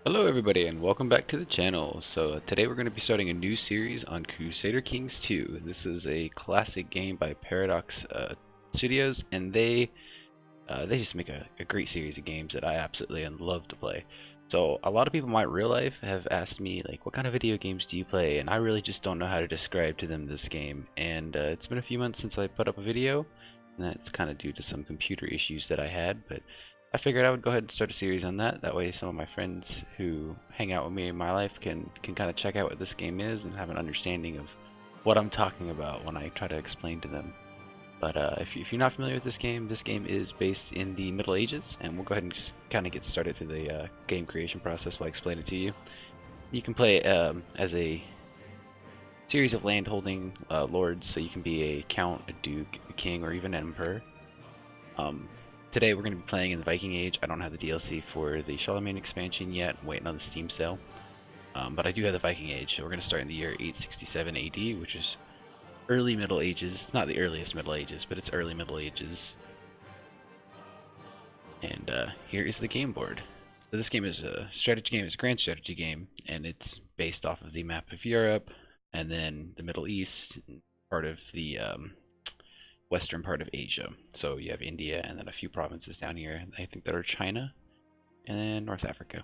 Hello everybody and welcome back to the channel. Today we're going to be starting a new series on Crusader Kings 2. This is a classic game by Paradox Studios, and they just make a great series of games that I absolutely love to play. So a lot of people in my real life have asked me, like, what kind of video games do you play? And I really just don't know how to describe to them this game. And it's been a few months since I put up a video, and that's kind of due to some computer issues that I had, but I figured I would go ahead and start a series on that. That way some of my friends who hang out with me in my life can kind of check out what this game is and have an understanding of what I'm talking about when I try to explain to them. But if you're not familiar with this game is based in the Middle Ages, and we'll go ahead and just kind of get started through the game creation process while I explain it to you. You can play as a series of land-holding lords, so you can be a count, a duke, a king, or even an emperor. Today we're going to be playing in the Viking Age. I don't have the DLC for the Charlemagne expansion yet. I'm waiting on the Steam sale. But I do have the Viking Age, so we're going to start in the year 867 AD, which is early Middle Ages. It's not the earliest Middle Ages, but it's early Middle Ages. And here is the game board. So this game is a strategy game. It's a grand strategy game, and it's based off of the map of Europe, and then the Middle East, part of the western part of Asia. So you have India and then a few provinces down here, I think, that are China, and then North Africa.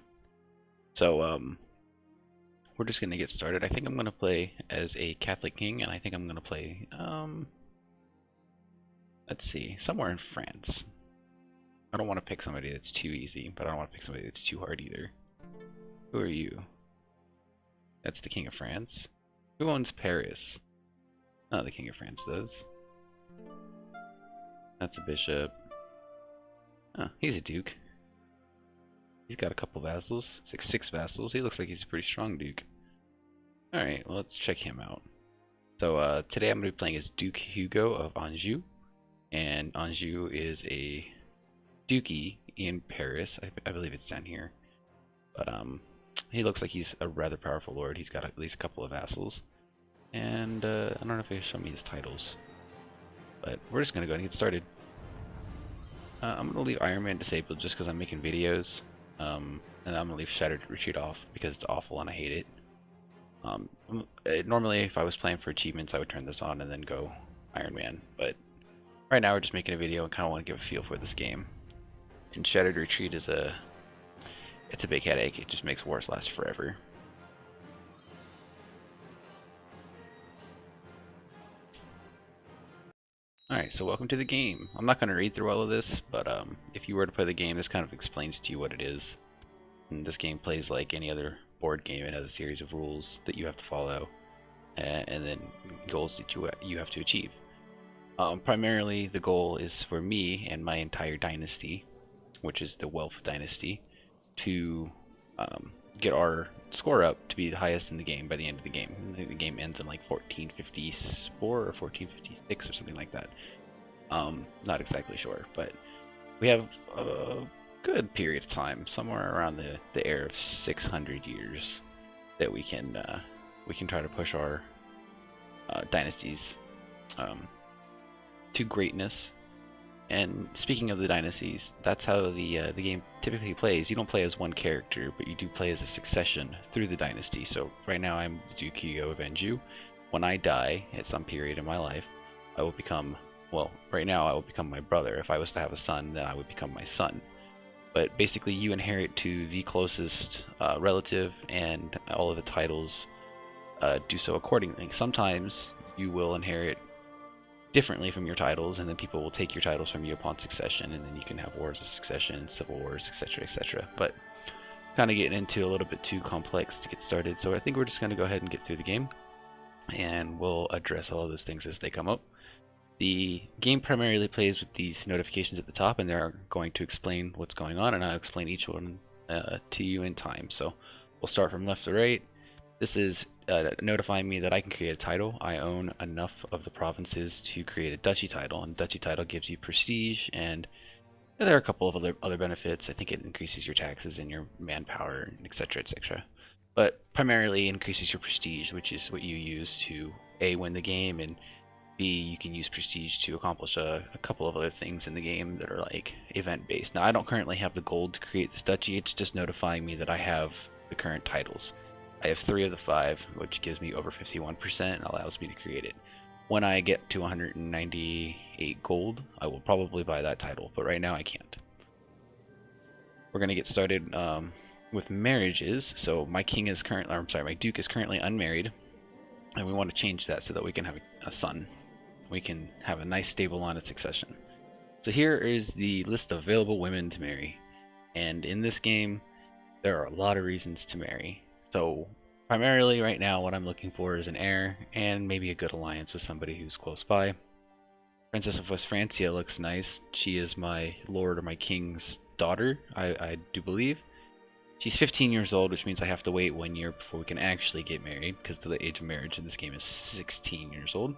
So we're just gonna get started. I think I'm gonna play as a Catholic king, and I think I'm gonna play let's see, somewhere in France. I don't want to pick somebody that's too easy, but I don't want to pick somebody that's too hard either. Who are you? That's the King of France. Who owns Paris? Oh, the King of France does. That's a bishop. Oh, he's a duke. He's got a couple vassals. It's like 6 vassals. He looks like he's a pretty strong duke. Alright, well, let's check him out. So today I'm going to be playing as Duke Hugo of Anjou. And Anjou is a duchy in Paris. I believe it's down here. But he looks like he's a rather powerful lord. He's got at least a couple of vassals. And I don't know if they show me his titles. But we're just going to go ahead and get started. I'm going to leave Iron Man disabled just because I'm making videos. And I'm going to leave Shattered Retreat off because it's awful and I hate it. Normally, if I was playing for achievements, I would turn this on and then go Iron Man. But right now we're just making a video and kind of want to give a feel for this game. And Shattered Retreat is it's a big headache. It just makes wars last forever. Alright, so welcome to the game. I'm not going to read through all of this, but if you were to play the game, this kind of explains to you what it is. And this game plays like any other board game. It has a series of rules that you have to follow, and then goals that you have to achieve. Primarily, the goal is for me and my entire dynasty, which is the Welf dynasty, to get our score up to be the highest in the game by the end of the game. I think the game ends in like 1454 or 1456 or something like that. Not exactly sure, but we have a good period of time, somewhere around the era of 600 years, that we can try to push our dynasties to greatness. And speaking of the dynasties, that's how the game typically plays. You don't play as one character, but you do play as a succession through the dynasty. So right now I'm the Duke Hugo of Anjou. When I die at some period in my life, I will become, well, right now I will become my brother. If I was to have a son, then I would become my son. But basically you inherit to the closest relative, and all of the titles do so accordingly. Sometimes you will inherit differently from your titles, and then people will take your titles from you upon succession, and then you can have wars of succession, civil wars, etc., etc. But kind of getting into a little bit too complex to get started, so I think we're just going to go ahead and get through the game, and we'll address all of those things as they come up. The game primarily plays with these notifications at the top, and they're going to explain what's going on, and I'll explain each one to you in time. So we'll start from left to right. This is notifying me that I can create a title. I own enough of the provinces to create a duchy title, and duchy title gives you prestige, and there are a couple of other benefits. I think it increases your taxes and your manpower, etc., etc. But primarily increases your prestige, which is what you use to A, win the game, and B, you can use prestige to accomplish a couple of other things in the game that are like event based. Now I don't currently have the gold to create this duchy. It's just notifying me that I have the current titles. I have 3 of the 5, which gives me over 51% and allows me to create it. When I get to 198 gold, I will probably buy that title, but right now I can't. We're going to get started with marriages. So my king is currently, my duke is currently unmarried, and we want to change that so that we can have a son. We can have a nice stable line of succession. So here is the list of available women to marry, and in this game there are a lot of reasons to marry. So primarily right now what I'm looking for is an heir and maybe a good alliance with somebody who's close by. Princess of West Francia looks nice. She is my lord or my king's daughter, I do believe. She's 15 years old, which means I have to wait 1 year before we can actually get married, because the age of marriage in this game is 16 years old.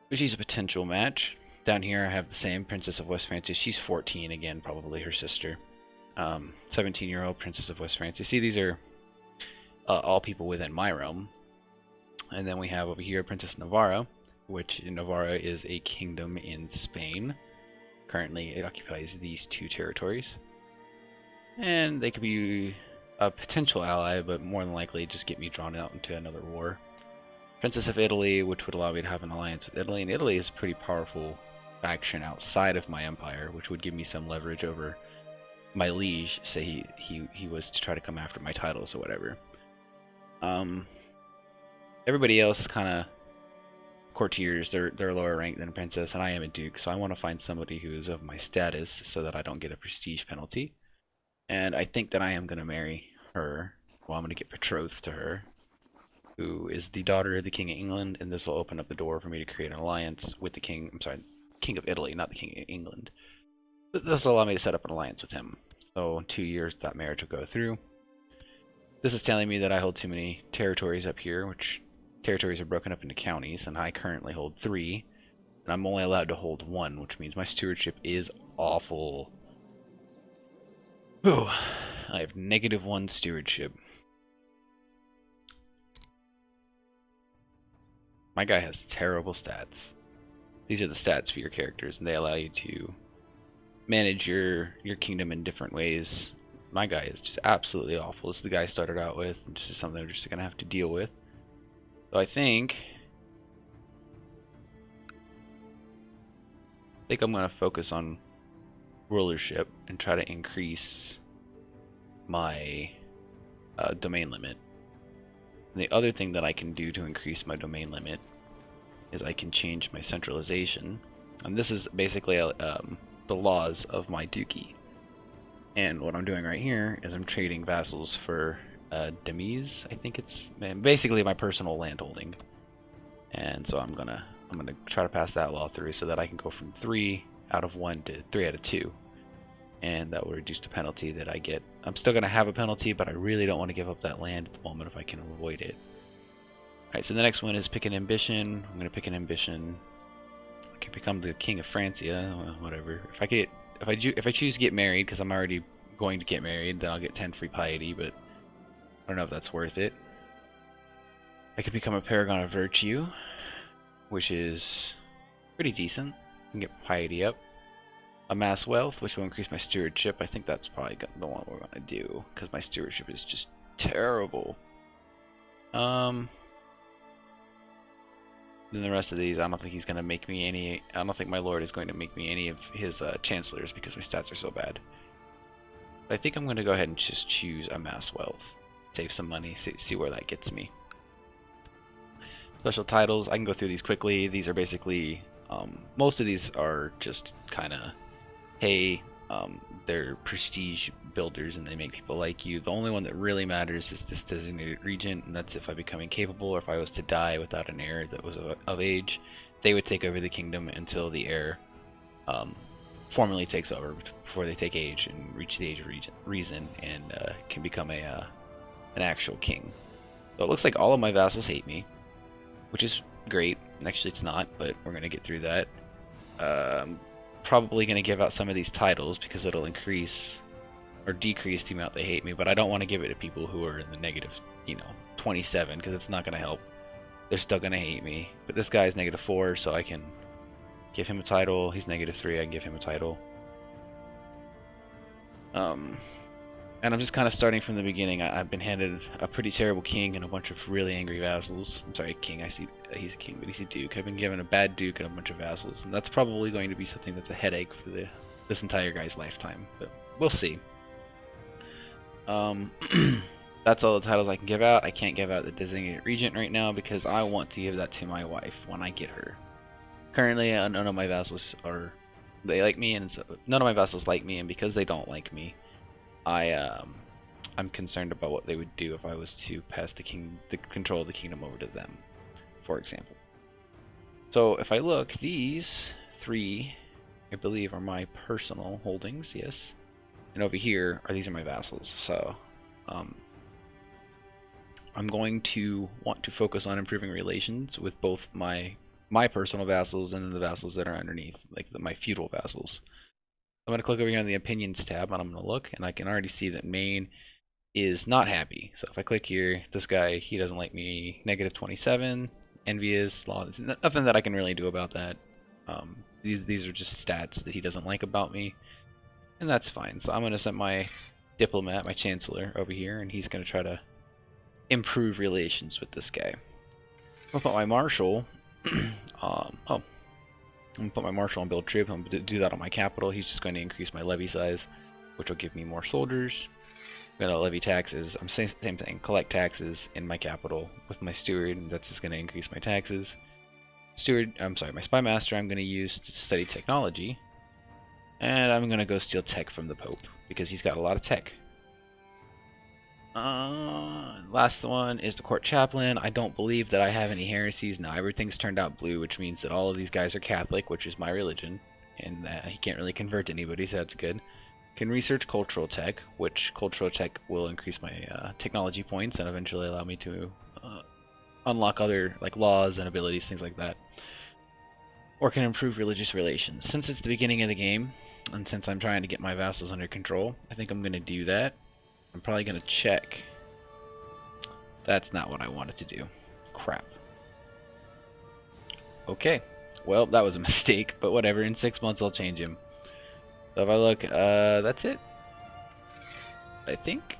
But she's a potential match. Down here I have the same Princess of West Francia. She's 14 again, probably her sister. 17-year-old Princess of West Francia. See, these are all people within my realm. And then we have over here Princess Navarra, which Navarra is a kingdom in Spain. Currently it occupies these 2 territories. And they could be a potential ally, but more than likely just get me drawn out into another war. Princess of Italy, which would allow me to have an alliance with Italy, and Italy is a pretty powerful faction outside of my empire, which would give me some leverage over my liege, say he was to try to come after my titles or whatever. Everybody else kind of courtiers, they're lower ranked than a princess, and I am a duke, so I want to find somebody who is of my status so that I don't get a prestige penalty. And I think that I am going to marry her. Well, I'm going to get betrothed to her, who is the daughter of the King of England, and this will open up the door for me to create an alliance with the King, King of Italy, not the King of England. This will allow me to set up an alliance with him. So in 2 years that marriage will go through. This is telling me that I hold too many territories up here, which territories are broken up into counties, and I currently hold 3, and I'm only allowed to hold 1, which means my stewardship is awful. Ooh, I have -1 stewardship. My guy has terrible stats. These are the stats for your characters, and they allow you to manage your kingdom in different ways. My guy is just absolutely awful. This is the guy I started out with, and this is something I'm just going to have to deal with. So I think I'm going to focus on rulership and try to increase my domain limit. And the other thing that I can do to increase my domain limit is I can change my centralization, and this is basically the laws of my duchy. And what I'm doing right here is I'm trading vassals for demise. I think it's basically my personal landholding, and so I'm gonna try to pass that law through so that I can go from 3 out of 1 to 3 out of 2, and that will reduce the penalty that I get. I'm still gonna have a penalty, but I really don't want to give up that land at the moment if I can avoid it. Alright, so the next one is pick an ambition. I'm gonna pick an ambition. I can become the King of Francia, whatever. If I choose to get married, because I'm already going to get married, then I'll get 10 free piety, but I don't know if that's worth it. I could become a Paragon of Virtue, which is pretty decent. I can get piety up. Amass wealth, which will increase my stewardship. I think that's probably the one we're gonna do, because my stewardship is just terrible. Then the rest of these, I don't think he's gonna make me any. I don't think my lord is going to make me any of his chancellors because my stats are so bad. But I think I'm gonna go ahead and just choose amass wealth, save some money, see where that gets me. Special titles, I can go through these quickly. These are basically, most of these are just kind of, hey, they're prestige builders and they make people like you. The only one that really matters is this designated regent, and that's if I become incapable or if I was to die without an heir that was of age. They would take over the kingdom until the heir formally takes over before they take age and reach the age of reason and can become an actual king. So it looks like all of my vassals hate me, which is great. Actually it's not, but we're gonna get through that. Probably going to give out some of these titles because it'll increase or decrease the amount they hate me, but I don't want to give it to people who are in the negative, 27, because it's not going to help. They're still going to hate me. But this guy's -4, so I can give him a title. He's -3, I can give him a title. And And I'm just kind of starting from the beginning. I've been handed a pretty terrible king and a bunch of really angry vassals. I'm sorry, king. I see he's a king, but he's a duke. I've been given a bad duke and a bunch of vassals, and that's probably going to be something that's a headache for this entire guy's lifetime. But we'll see. That's all the titles I can give out. I can't give out the designated regent right now because I want to give that to my wife when I get her. Currently, none of my vassals they like me, and so none of my vassals like me, and because they don't like me, I'm concerned about what they would do if I was to pass the control of the kingdom over to them, for example. So if I look, these three, I believe, are my personal holdings, yes, and over here these are my vassals. So I'm going to want to focus on improving relations with both my personal vassals and then the vassals that are underneath, like my feudal vassals. I'm going to click over here on the opinions tab, and I'm going to look, and I can already see that Maine is not happy. So if I click here, this guy, he doesn't like me. -27, envious, law. Nothing that I can really do about that. These are just stats that he doesn't like about me, and that's fine. So I'm going to send my diplomat, my chancellor, over here, and he's going to try to improve relations with this guy. I'll put my marshal. I'm going to put my marshal on build troops. I'm going to do that on my capital. He's just going to increase my levy size, which will give me more soldiers. I'm going to levy taxes. I'm saying same thing. Collect taxes in my capital with my steward, and that's just going to increase my taxes. My spy master I'm going to use to study technology. And I'm going to go steal tech from the Pope, because he's got a lot of tech. Last one is the court chaplain. I don't believe that I have any heresies. Now everything's turned out blue, which means that all of these guys are Catholic, which is my religion, and he can't really convert anybody, so that's good. Can research cultural tech, which cultural tech will increase my technology points and eventually allow me to unlock other like laws and abilities, things like that. Or can improve religious relations. Since it's the beginning of the game, and since I'm trying to get my vassals under control, I think I'm going to do that. I'm probably going to check. That's not what I wanted to do. Crap. Okay. Well, that was a mistake, but whatever. In 6 months, I'll change him. So if I look, that's it. I think.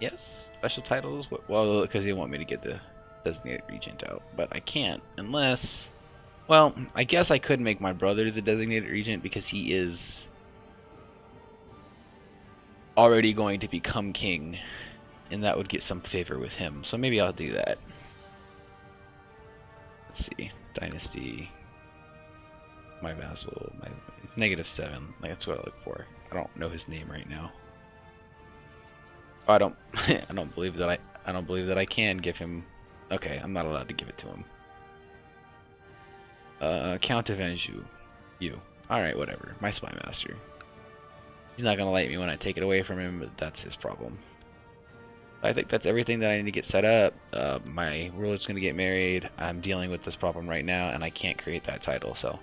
Yes. Special titles. Well, because they want me to get the designated regent out, but I can't unless. Well, I guess I could make my brother the designated regent because he is already going to become king, and that would get some favor with him. So maybe I'll do that. Let's see. Dynasty. My vassal. It's -7. Like, that's what I look for. I don't know his name right now. Oh, I don't. I don't believe that I don't believe that I can give him. Okay, I'm not allowed to give it to him. Count of Anjou. You. Alright, whatever. My spy master. He's not gonna like me when I take it away from him, but that's his problem. I think that's everything that I need to get set up. My ruler's gonna get married. I'm dealing with this problem right now, and I can't create that title, so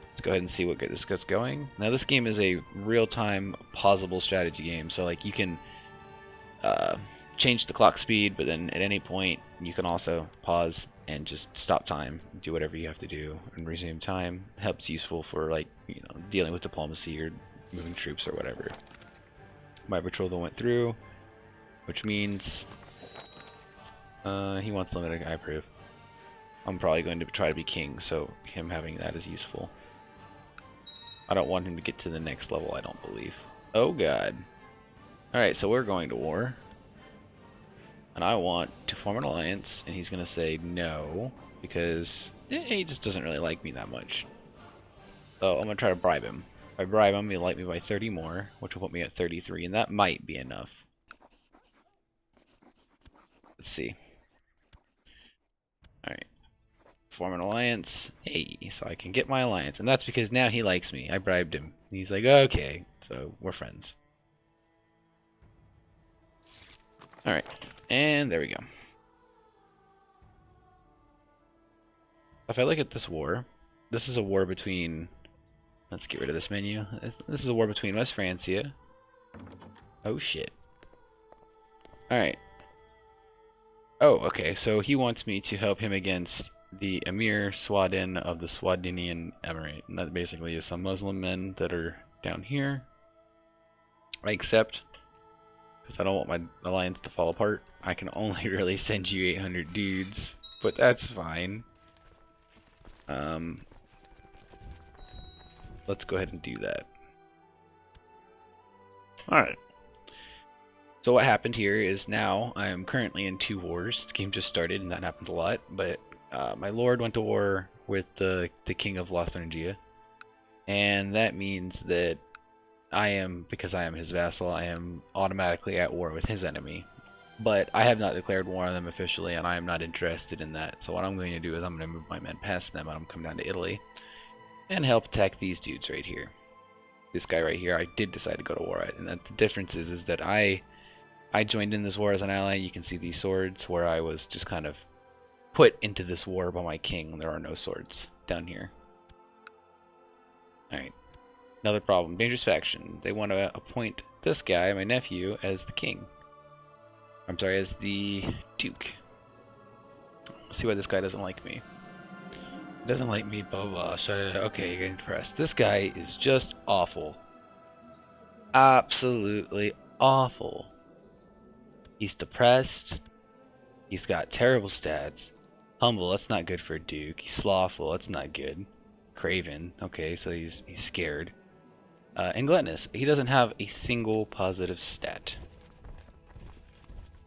let's go ahead and see what this gets going. Now, this game is a real-time pausable strategy game, so like you can change the clock speed, but then at any point you can also pause and just stop time, do whatever you have to do, and resume time. Helps useful for like dealing with diplomacy or moving troops or whatever. My betrothal went through, which means he wants limited. I approve. I'm probably going to try to be king, so him having that is useful. I don't want him to get to the next level, I don't believe. Oh god. Alright, so we're going to war. And I want to form an alliance, and he's going to say no, because he just doesn't really like me that much. So I'm going to try to bribe him. If I bribe him, he'll like me by 30 more, which will put me at 33, and that might be enough. Let's see. Alright. Form an alliance. Hey, so I can get my alliance. And that's because now he likes me. I bribed him. And he's like, okay, so we're friends. Alright, and there we go. If I look at this war, this is a war between... Let's get rid of this menu. This is a war between West Francia. Oh shit. Alright. Oh, okay, so he wants me to help him against the Emir Swadin of the Swadinian Emirate. And that basically is some Muslim men that are down here. I accept. because I don't want my alliance to fall apart. I can only really send you 800 dudes, but that's fine. Let's go ahead and do that. Alright. So what happened here is now I am currently in 2 wars. The game just started, and that happens a lot, but my lord went to war with the king of Lothringia, and that means that because I am his vassal, I am automatically at war with his enemy. But I have not declared war on them officially, and I am not interested in that. So what I'm going to do is I'm going to move my men past them, and I'm coming down to Italy and help attack these dudes right here. This guy right here, I did decide to go to war at, and that the difference is that I joined in this war as an ally. You can see these swords where I was just kind of put into this war by my king. There are no swords down here. Alright. Another problem. Dangerous faction. They want to appoint this guy, my nephew, as the king. I'm sorry, as the duke. Let's see why this guy doesn't like me. He doesn't like me, blah blah. Shut it up. Okay, you're getting depressed. This guy is just awful. Absolutely awful. He's depressed. He's got terrible stats. Humble, that's not good for a duke. He's slothful, that's not good. Craven, okay, so he's scared. And gluttonous, he doesn't have a single positive stat.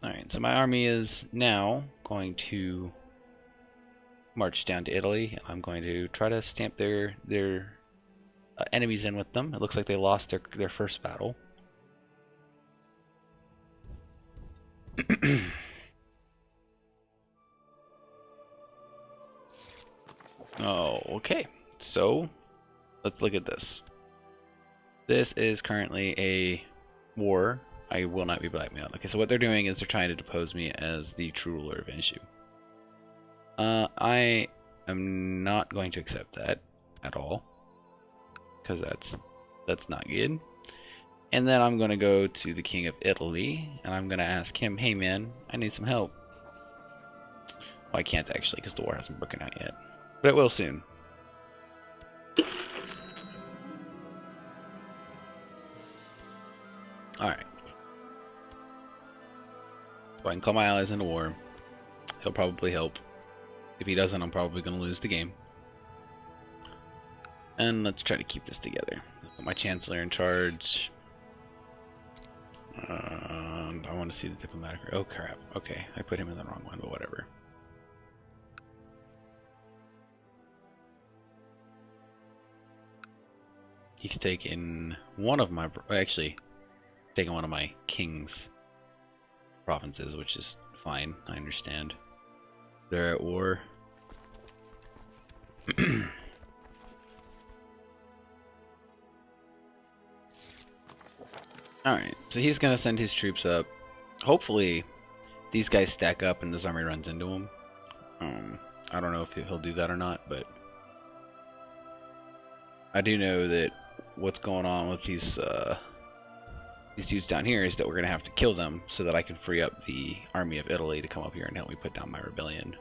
Alright, so my army is now going to march down to Italy, and I'm going to try to stamp their enemies in with them. It looks like they lost their first battle. Oh, okay. So, let's look at this. This is currently a war. I will not be blackmailed. Okay, so what they're doing is they're trying to depose me as the true ruler of Anjou. I am not going to accept that at all, because that's not good. And then I'm going to go to the king of Italy, and I'm going to ask him, hey man, I need some help. Well, I can't actually, because the war hasn't broken out yet. But it will soon. Alright. So I can call my allies into war. He'll probably help. If he doesn't, I'm probably going to lose the game. And let's try to keep this together. Put my chancellor in charge. I want to see the diplomatic. Oh crap. Okay, I put him in the wrong one, but whatever. He's taken one of my, actually, taken one of my king's provinces, which is fine. I understand. They're at war. Alright, so he's gonna send his troops up. Hopefully, these guys stack up and this army runs into them. I don't know if he'll do that or not, but I do know that what's going on with these dudes down here is that we're gonna have to kill them so that I can free up the army of Italy to come up here and help me put down my rebellion.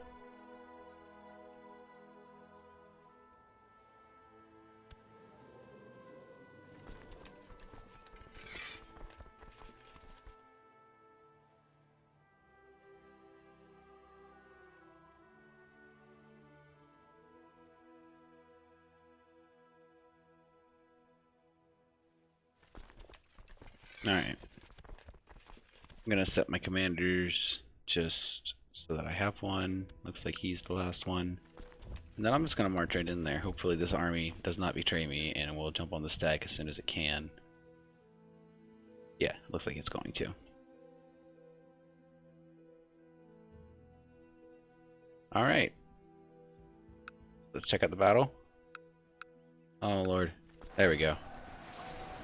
Alright. I'm gonna set my commanders just so that I have one. Looks like he's the last one. And then I'm just gonna march right in there. Hopefully this army does not betray me and will jump on the stack as soon as it can. Yeah, looks like it's going to. Alright. Let's check out the battle. Oh lord. There we go.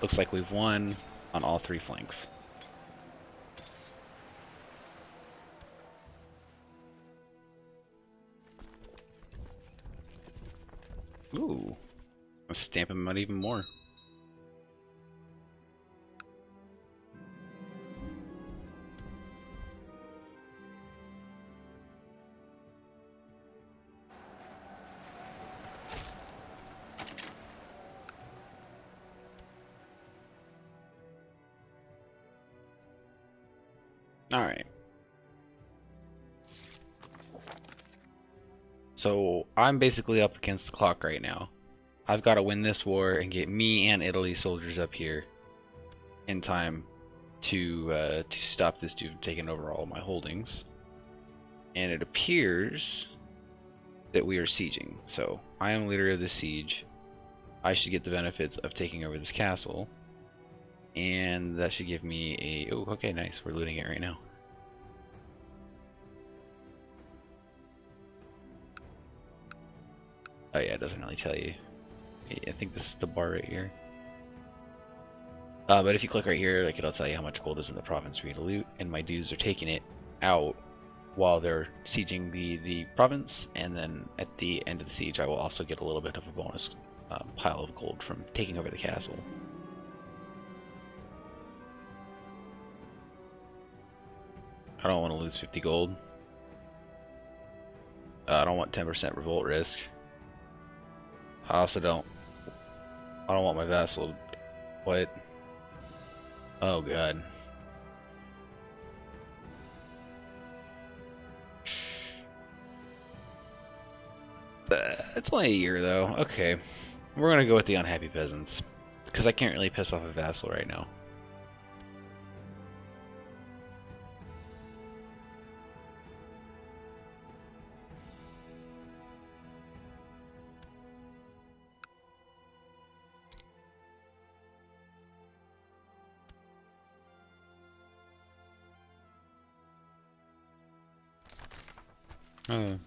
Looks like we've won on all 3 flanks. Ooh. Let's stamp him out even more. Alright. So I'm basically up against the clock right now. I've got to win this war and get me and Italy soldiers up here in time to stop this dude from taking over all of my holdings. And it appears that we are sieging. So I am leader of the siege. I should get the benefits of taking over this castle. And that should give me a... Oh, okay, nice. We're looting it right now. Oh yeah, it doesn't really tell you. I think this is the bar right here. But if you click right here, like, it'll tell you how much gold is in the province for you to loot, and my dudes are taking it out while they're sieging the province, and then at the end of the siege I will also get a little bit of a bonus pile of gold from taking over the castle. I don't want to lose 50 gold. I don't want 10% revolt risk. I also don't want my vassal. What? Oh god. It's only a year though. Okay. We're gonna go with the unhappy peasants. Because I can't really piss off a vassal right now. Oh,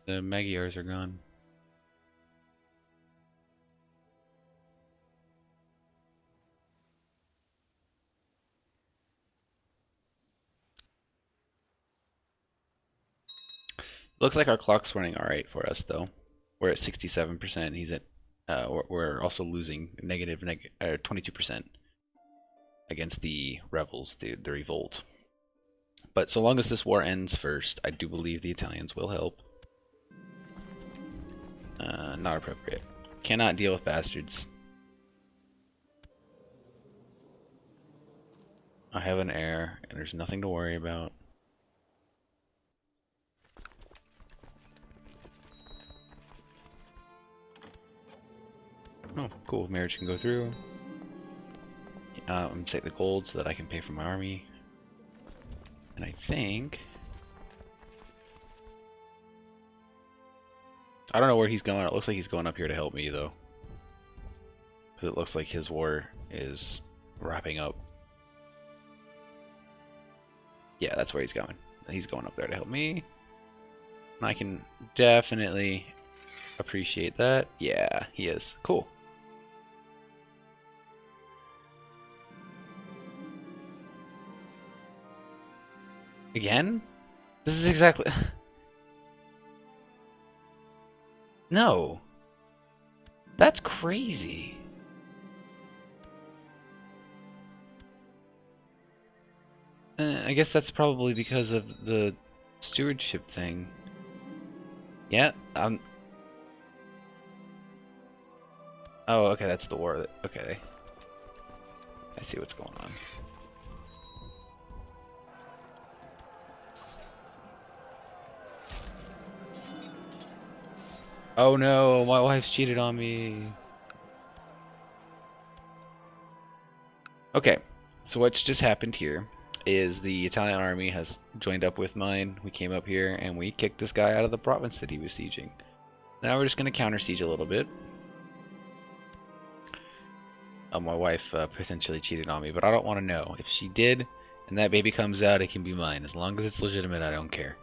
the Magyars are gone. Looks like our clock's running alright for us though. We're at 67%. He's at we're also losing negative 22% against the rebels, the revolt. But so long as this war ends first, I do believe the Italians will help. Not appropriate. Cannot deal with bastards. I have an heir, and there's nothing to worry about. Oh, cool. Marriage can go through. I'm gonna take the gold so that I can pay for my army. And I think... I don't know where he's going. It looks like he's going up here to help me, though. Because it looks like his war is wrapping up. Yeah, that's where he's going. He's going up there to help me. And I can definitely appreciate that. Yeah, he is. Cool. Again? This is exactly... No. That's crazy. I guess that's probably because of the stewardship thing. Yeah, Oh, okay, that's the war. Okay. I see what's going on. Oh no, my wife's cheated on me. Okay, so what's just happened here is the Italian army has joined up with mine. We came up here and we kicked this guy out of the province that he was sieging. Now we're just going to counter siege a little bit. Oh, my wife potentially cheated on me, but I don't want to know. If she did and that baby comes out, it can be mine. As long as it's legitimate, I don't care.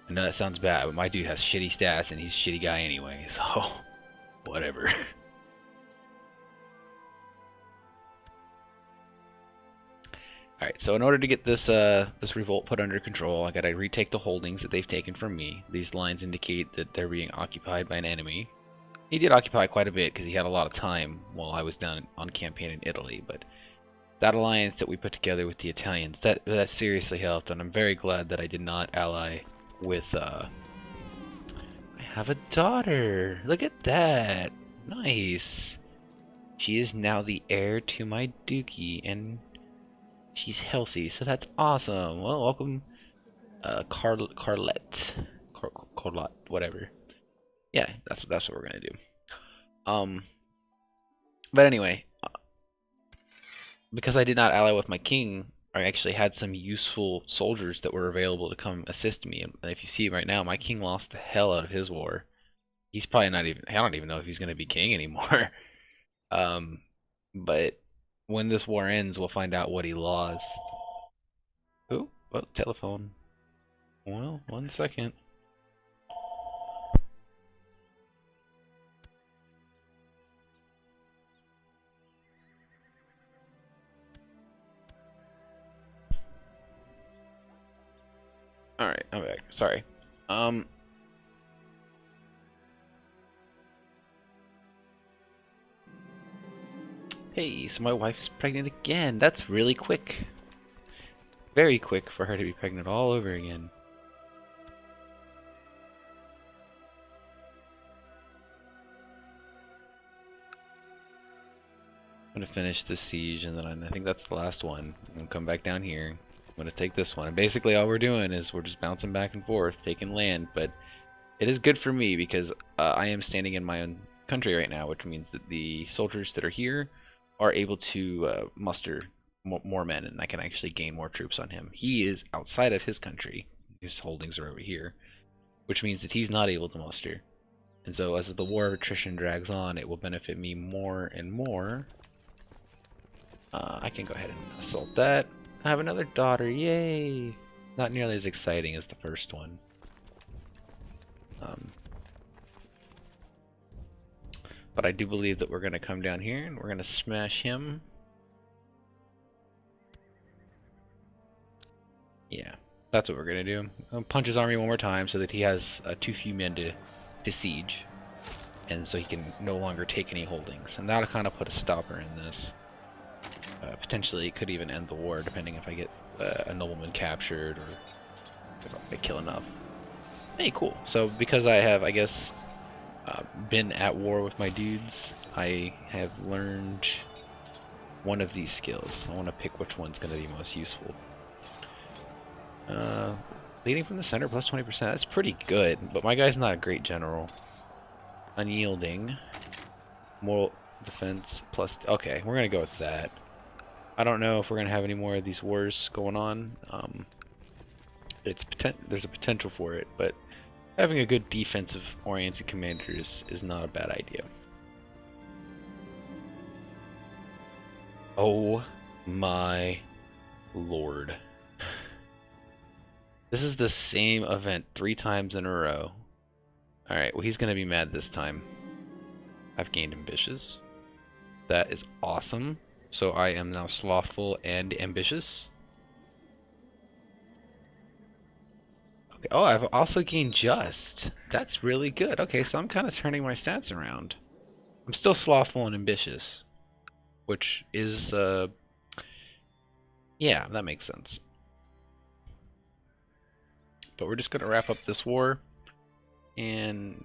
I know that sounds bad, but my dude has shitty stats and he's a shitty guy anyway, so whatever. Alright, so in order to get this this revolt put under control, I gotta retake the holdings that they've taken from me. These lines indicate that they're being occupied by an enemy. He did occupy quite a bit because he had a lot of time while I was down on campaign in Italy, but that alliance that we put together with the Italians, that seriously helped, and I'm very glad that I did not ally with I have a daughter. Look at that. Nice. She is now the heir to my dookie, and She's healthy, so that's awesome. Well, welcome, Carlette, Carlot, whatever. Yeah, that's what we're gonna do. But anyway, because I did not ally with my king, I actually had some useful soldiers that were available to come assist me. And if you see right now, my king lost the hell out of his war. He's probably not even, I don't even know if he's going to be king anymore. But when this war ends, we'll find out what he lost. Oh, well, telephone. Well, 1 second. Alright, I'm back. Sorry. Hey, so my wife is pregnant again. That's really quick. Very quick for her to be pregnant all over again. I'm gonna finish this siege, and then I think that's the last one. I'm gonna come back down here. I'm gonna take this one. And basically all we're doing is we're just bouncing back and forth, taking land, but it is good for me because I am standing in my own country right now, which means that the soldiers that are here are able to muster more men, and I can actually gain more troops on him. He is outside of his country. His holdings are over here, which means that he's not able to muster. And so as the war of attrition drags on, it will benefit me more and more. I can go ahead and assault that. I have another daughter, yay! Not nearly as exciting as the first one. But I do believe that we're going to come down here and we're going to smash him. Yeah, that's what we're going to do. Punch his army one more time so that he has too few men to siege. And so he can no longer take any holdings. And that'll kind of put a stopper in this. Potentially it could even end the war depending if I get a nobleman captured or if I kill enough. Hey, cool. So because I have, I guess, been at war with my dudes, I have learned one of these skills. I want to pick which one's going to be most useful. Leading from the center plus 20%, that's pretty good, but my guy's not a great general. Unyielding. Moral defense plus... Okay, we're going to go with that. I don't know if we're going to have any more of these wars going on. There's a potential for it, but having a good defensive-oriented commander is not a bad idea. Oh my lord. This is the same event 3 times in a row. Alright, well he's going to be mad this time. I've gained ambitious. That is awesome. So I am now slothful and ambitious. Okay. Oh, I've also gained just. That's really good. Okay, so I'm kind of turning my stats around. I'm still slothful and ambitious, which is, yeah, that makes sense. But we're just going to wrap up this war, and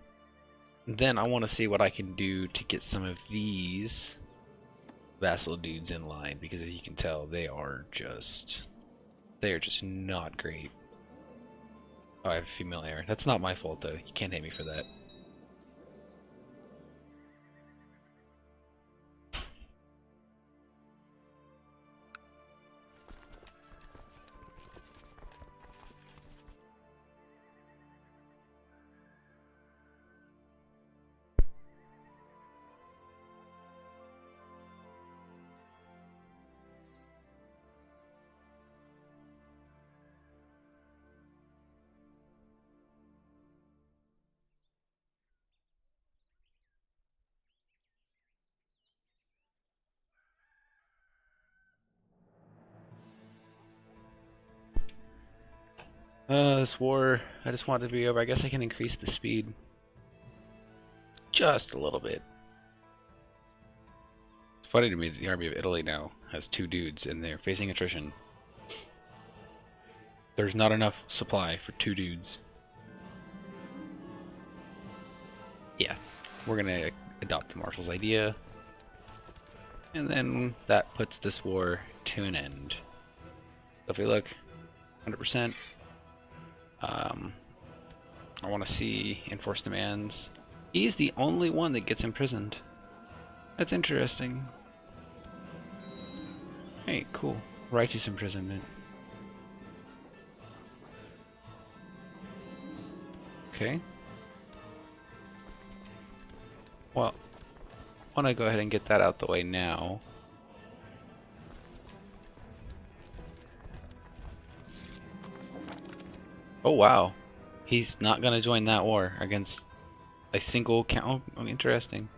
then I want to see what I can do to get some of these vassal dudes in line, because as you can tell, they are just not great. Oh, I have a female heir. That's not my fault, though. You can't hate me for that. This war, I just want it to be over. I guess I can increase the speed just a little bit. It's funny to me that the army of Italy now has 2 dudes and they're facing attrition. There's not enough supply for 2 dudes. Yeah, we're gonna adopt the Marshal's idea. And then that puts this war to an end. if we look, 100%. I want to see enforced demands. He's the only one that gets imprisoned. That's interesting. Hey, cool. Righteous imprisonment. Okay. Well, I want to go ahead and get that out the way now. Oh wow. He's not going to join that war against a single county. Oh, interesting.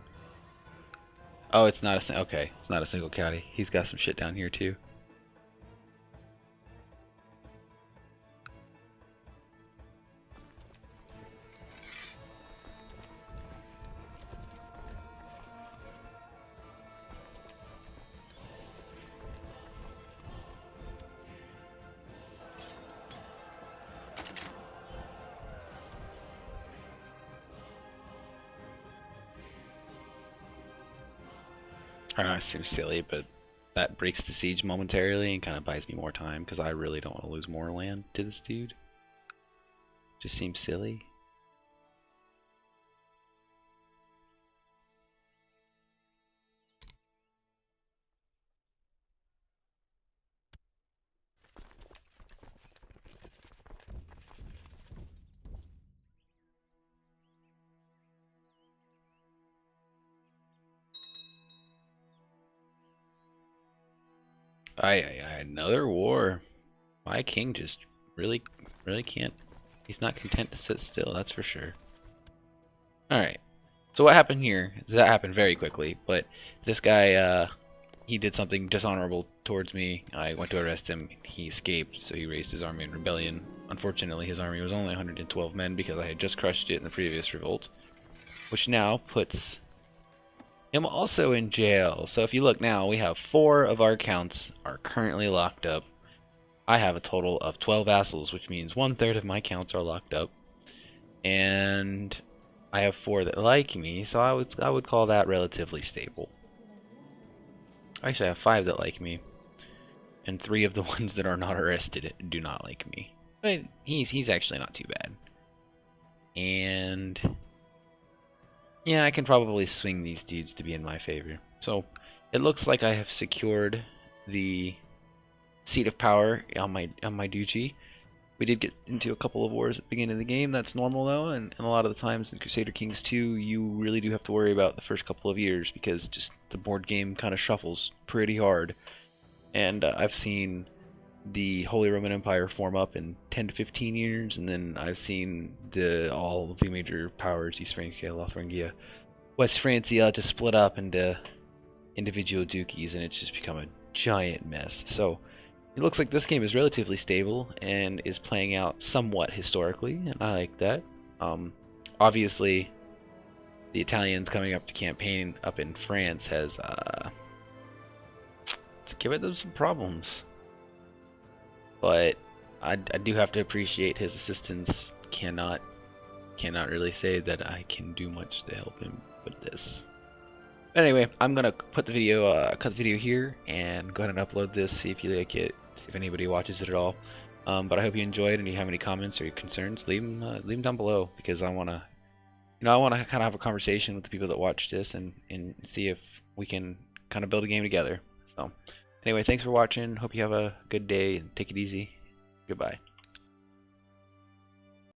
Oh, it's not a okay. It's not a single county. He's got some shit down here too. I know it seems silly, but that breaks the siege momentarily and kind of buys me more time because I really don't want to lose more land to this dude. Just seems silly. Another war. My king just really can't. He's not content to sit still, that's for sure. Alright. So what happened here? That happened very quickly, but this guy, he did something dishonorable towards me. I went to arrest him. He escaped, so he raised his army in rebellion. Unfortunately, his army was only 112 men because I had just crushed it in the previous revolt, which now puts him also in jail. So if you look now, we have 4 of our counts are currently locked up. I have a total of 12 vassals, which means 1/3 of my counts are locked up, and I have 4 that like me, so I would call that relatively stable. Actually, I have 5 that like me, and 3 of the ones that are not arrested do not like me. But he's actually not too bad. And yeah, I can probably swing these dudes to be in my favor. So it looks like I have secured the seat of power on my duchy. We did get into a couple of wars at the beginning of the game. That's normal though, and a lot of the times in Crusader Kings 2, you really do have to worry about the first couple of years because just the board game kind of shuffles pretty hard. And I've seen the Holy Roman Empire form up in 10 to 15 years, and then I've seen all of the major powers, East Francia, Lotharingia, West Francia, just split up into individual duchies, and it's just become a giant mess. So it looks like this game is relatively stable and is playing out somewhat historically, and I like that. Obviously, the Italians coming up to campaign up in France has it's given them some problems. But I do have to appreciate his assistance. Cannot really say that I can do much to help him with this. But anyway, I'm gonna put the video, cut the video here, and go ahead and upload this. See if you like it. See if anybody watches it at all. But I hope you enjoyed, and if you have any comments or concerns, leave them down below, because I wanna, I wanna kind of have a conversation with the people that watch this and see if we can kind of build a game together. So. Anyway, thanks for watching. Hope you have a good day and take it easy. Goodbye.